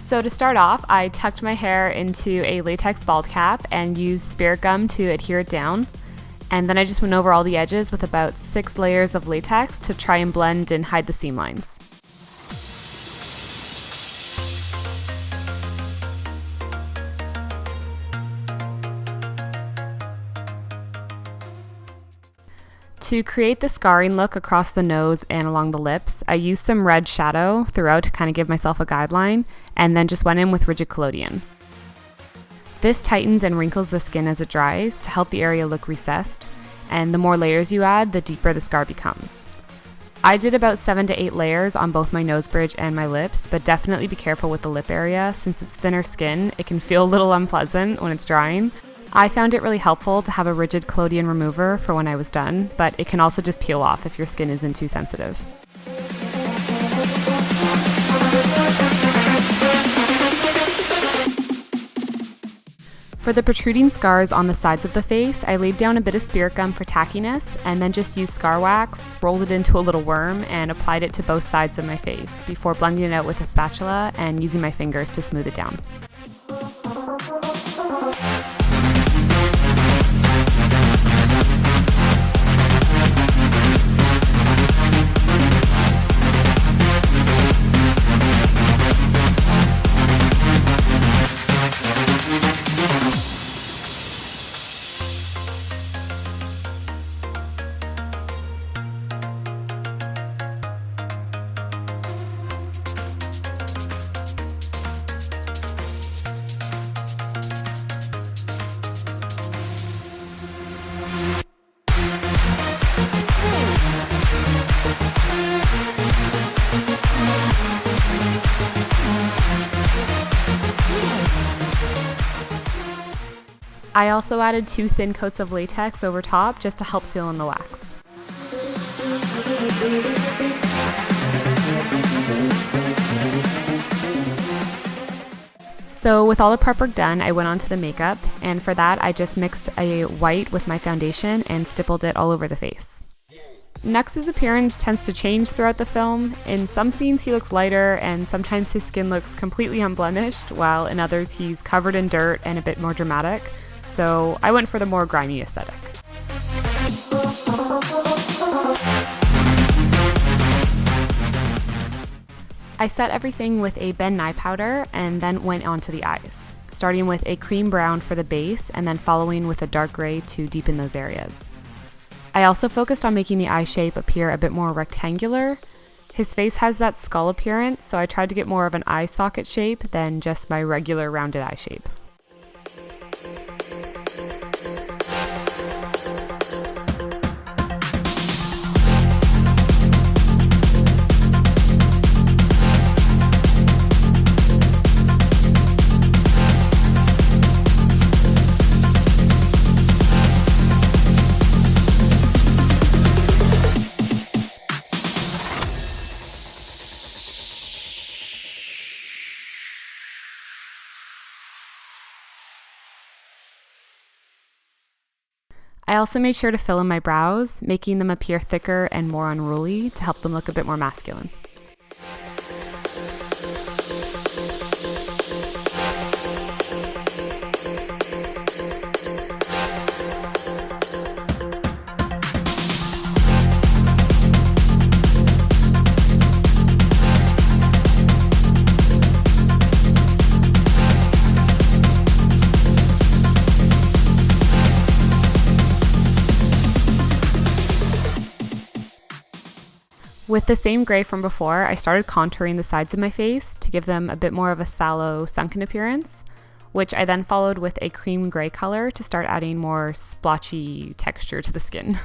So to start off, I tucked my hair into a latex bald cap and used spirit gum to adhere it down. And then I just went over all the edges with about 6 layers of latex to try and blend and hide the seam lines. To create the scarring look across the nose and along the lips, I used some red shadow throughout to kind of give myself a guideline, and then just went in with rigid collodion. This tightens and wrinkles the skin as it dries to help the area look recessed, and the more layers you add, the deeper the scar becomes. I did about 7 to 8 layers on both my nose bridge and my lips, but definitely be careful with the lip area. Since it's thinner skin, it can feel a little unpleasant when it's drying. I found it really helpful to have a rigid collodion remover for when I was done, but it can also just peel off if your skin isn't too sensitive. For the protruding scars on the sides of the face, I laid down a bit of spirit gum for tackiness and then just used scar wax, rolled it into a little worm, and applied it to both sides of my face before blending it out with a spatula and using my fingers to smooth it down. I also added 2 thin coats of latex over top just to help seal in the wax. So with all the prep work done, I went on to the makeup, and for that I just mixed a white with my foundation and stippled it all over the face. Nux's appearance tends to change throughout the film. In some scenes he looks lighter, and sometimes his skin looks completely unblemished, while in others he's covered in dirt and a bit more dramatic. So I went for the more grimy aesthetic. I set everything with a Ben Nye powder and then went on to the eyes, starting with a cream brown for the base and then following with a dark gray to deepen those areas. I also focused on making the eye shape appear a bit more rectangular. His face has that skull appearance, so I tried to get more of an eye socket shape than just my regular rounded eye shape. I also made sure to fill in my brows, making them appear thicker and more unruly to help them look a bit more masculine. With the same gray from before, I started contouring the sides of my face to give them a bit more of a sallow, sunken appearance, which I then followed with a cream gray color to start adding more splotchy texture to the skin.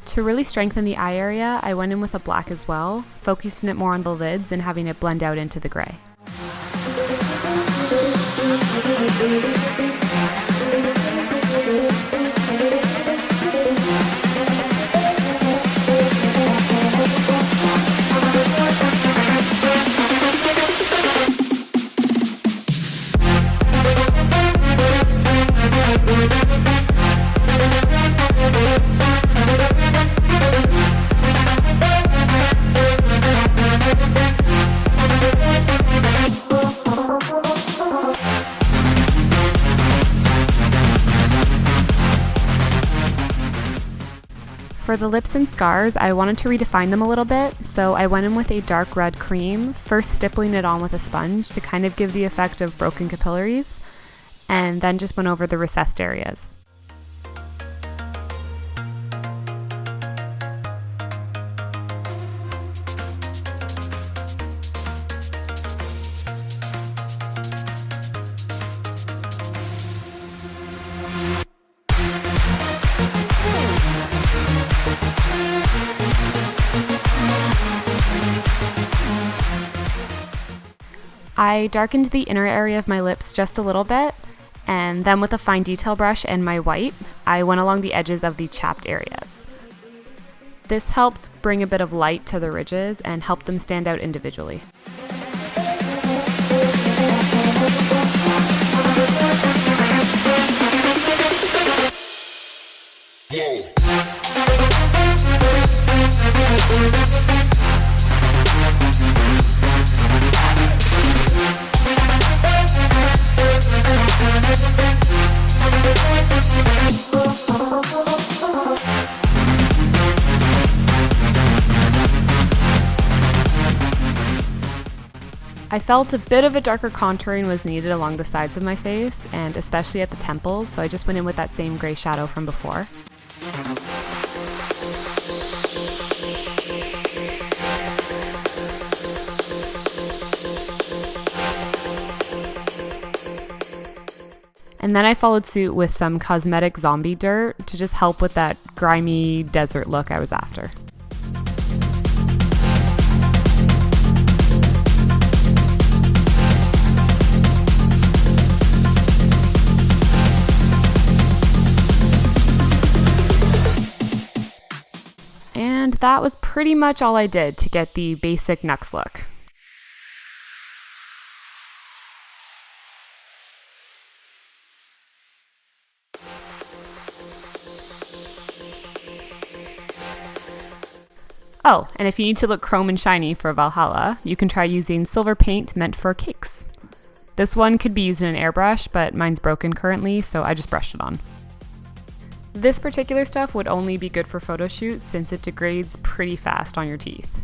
To really strengthen the eye area, I went in with a black as well, focusing it more on the lids and having it blend out into the gray. For the lips and scars, I wanted to redefine them a little bit, so I went in with a dark red cream, first stippling it on with a sponge to kind of give the effect of broken capillaries, and then just went over the recessed areas. I darkened the inner area of my lips just a little bit, and then with a fine detail brush and my white, I went along the edges of the chapped areas. This helped bring a bit of light to the ridges and helped them stand out individually. I felt a bit of a darker contouring was needed along the sides of my face, and especially at the temples, so I just went in with that same gray shadow from before. And then I followed suit with some cosmetic zombie dirt to just help with that grimy desert look I was after. And that was pretty much all I did to get the basic Nux look. Oh, and if you need to look chrome and shiny for Valhalla, you can try using silver paint meant for cakes. This one could be used in an airbrush, but mine's broken currently, so I just brushed it on. This particular stuff would only be good for photo shoots since it degrades pretty fast on your teeth.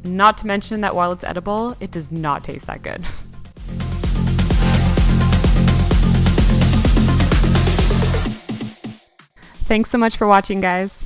Not to mention that while it's edible, it does not taste that good. Thanks so much for watching, guys.